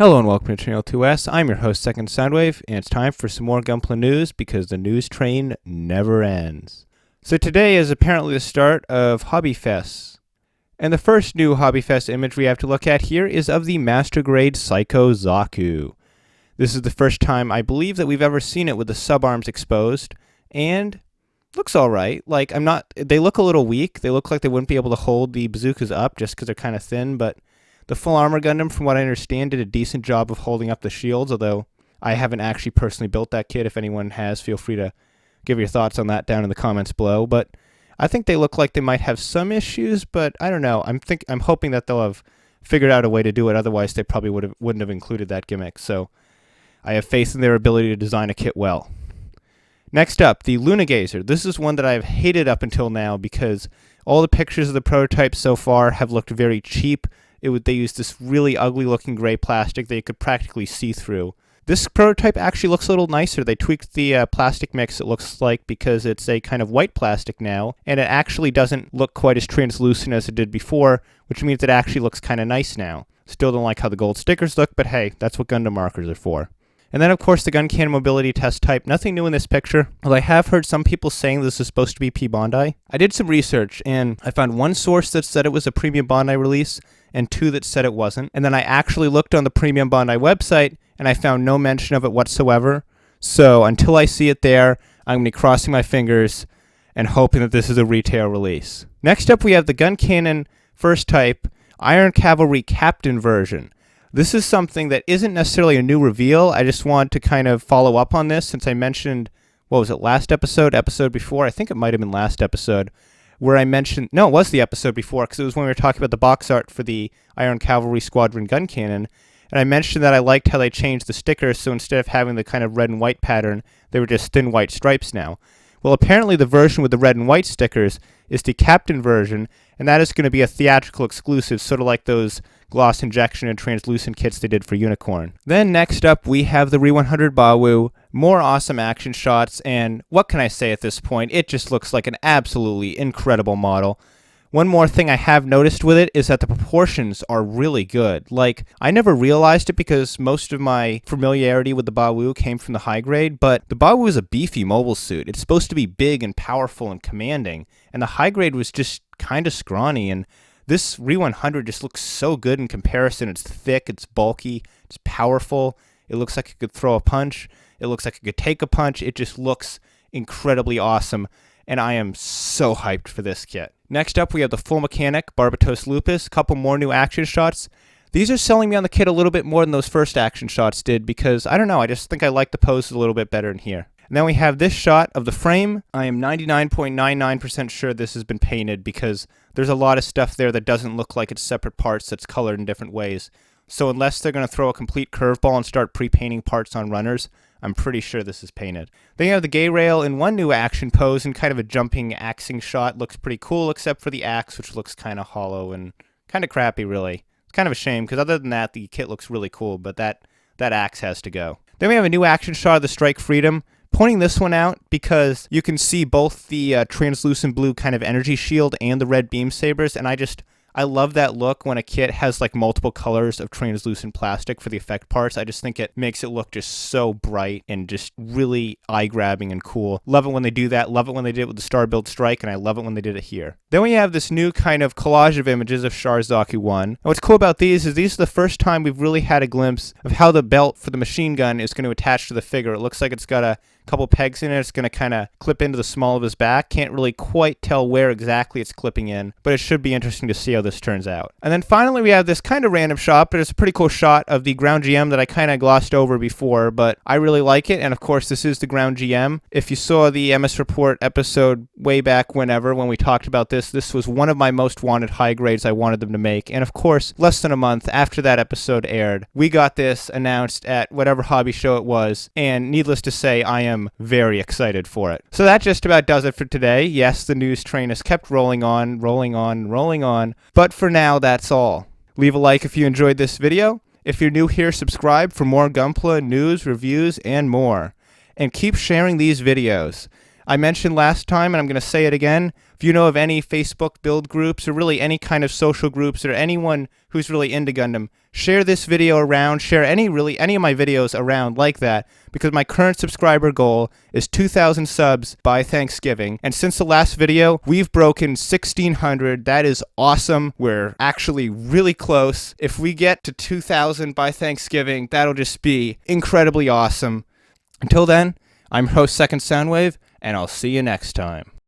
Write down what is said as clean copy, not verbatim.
Hello and welcome to Channel 2S. I'm your host, Second Soundwave, and it's time for some more Gunpla news because the news train never ends. So today is apparently the start of Hobby Fest. And the first new Hobby Fest image we have to look at here is of the Master Grade Psycho Zaku. This is the first time I believe that we've ever seen it with the subarms exposed, and looks alright. They look a little weak. They look like they wouldn't be able to hold the bazookas up just because they're kind of thin, but the full armor Gundam, from what I understand, did a decent job of holding up the shields, although I haven't actually personally built that kit. If anyone has, feel free to give your thoughts on that down in the comments below. But I think they look like they might have some issues, but I don't know. I'm hoping that they'll have figured out a way to do it. Otherwise, they probably wouldn't have included that gimmick. So I have faith in their ability to design a kit well. Next up, the Luna Gazer. This is one that I've hated up until now because all the pictures of the prototypes so far have looked very cheap. They used this really ugly looking gray plastic that you could practically see through. This prototype actually looks a little nicer. They tweaked the plastic mix, it looks like, because it's a kind of white plastic now, and it actually doesn't look quite as translucent as it did before, which means it actually looks kind of nice now. Still don't like how the gold stickers look, but hey, that's what Gundam markers are for. And then, of course, the Guncannon Mobility Test Type. Nothing new in this picture, although I have heard some people saying this is supposed to be P-BANDAI. I did some research, and I found one source that said it was a Premium Bandai release, and two that said it wasn't. And then I actually looked on the Premium Bandai website, and I found no mention of it whatsoever. So until I see it there, I'm going to be crossing my fingers and hoping that this is a retail release. Next up, we have the Guncannon First Type Iron Cavalry Captain version. This is something that isn't necessarily a new reveal. I just want to kind of follow up on this since I mentioned, what was it, last episode before? I think it might have been last episode, where I mentioned, no, it was the episode before, because it was when we were talking about the box art for the Iron Cavalry Squadron Guncannon, and I mentioned that I liked how they changed the stickers, so instead of having the kind of red and white pattern, they were just thin white stripes now. Well, apparently the version with the red and white stickers is the Captain version, and that is going to be a theatrical exclusive, sort of like those gloss injection and translucent kits they did for Unicorn. Then next up, we have the Re-100 Bawoo, more awesome action shots, and what can I say at this point? It just looks like an absolutely incredible model. One more thing I have noticed with it is that the proportions are really good. Like, I never realized it because most of my familiarity with the Bawoo came from the high grade, but the Bawoo is a beefy mobile suit. It's supposed to be big and powerful and commanding, and the high grade was just kind of scrawny, and this Re-100 just looks so good in comparison. It's thick, it's bulky, it's powerful, it looks like it could throw a punch, it looks like it could take a punch, it just looks incredibly awesome, and I am so hyped for this kit. Next up, we have the full mechanic Barbatos Lupus, a couple more new action shots. These are selling me on the kit a little bit more than those first action shots did because, I don't know, I just think I like the poses a little bit better in here. And then we have this shot of the frame. I am 99.99% sure this has been painted because there's a lot of stuff there that doesn't look like it's separate parts that's colored in different ways. So unless they're going to throw a complete curveball and start pre-painting parts on runners, I'm pretty sure this is painted. Then you have the Geirail in one new action pose and kind of a jumping axing shot. Looks pretty cool except for the axe, which looks kind of hollow and kind of crappy, really. It's kind of a shame because other than that, the kit looks really cool, but that axe has to go. Then we have a new action shot of the Strike Freedom. Pointing this one out because you can see both the translucent blue kind of energy shield and the red beam sabers, and I love that look when a kit has like multiple colors of translucent plastic for the effect parts. I just think it makes it look just so bright and just really eye-grabbing and cool. Love it when they do that. Love it when they did it with the Star Build Strike, and I love it when they did it here. Then we have this new kind of collage of images of Char Zaku 1. And what's cool about these is these are the first time we've really had a glimpse of how the belt for the machine gun is going to attach to the figure. It looks like it's got a couple pegs in it. It's going to kind of clip into the small of his back. Can't really quite tell where exactly it's clipping in, but it should be interesting to see how this turns out. And then finally we have this kind of random shot, but it's a pretty cool shot of the ground GM that I kind of glossed over before, but I really like it. And of course this is the ground GM. If you saw the MS Report episode way back when we talked about this was one of my most wanted high grades I wanted them to make. And of course, less than a month after that episode aired, we got this announced at whatever hobby show it was, and needless to say, I am very excited for it. So that just about does it for today. Yes, the news train has kept rolling on, but for now, that's all. Leave a like if you enjoyed this video. If you're new here, subscribe for more Gunpla news, reviews, and more. And keep sharing these videos. I mentioned last time, and I'm going to say it again, if you know of any Facebook build groups or really any kind of social groups or anyone who's really into Gundam, share this video around, share any of my videos around like that, because my current subscriber goal is 2,000 subs by Thanksgiving. And since the last video, we've broken 1,600. That is awesome. We're actually really close. If we get to 2,000 by Thanksgiving, that'll just be incredibly awesome. Until then, I'm host Second Soundwave, and I'll see you next time.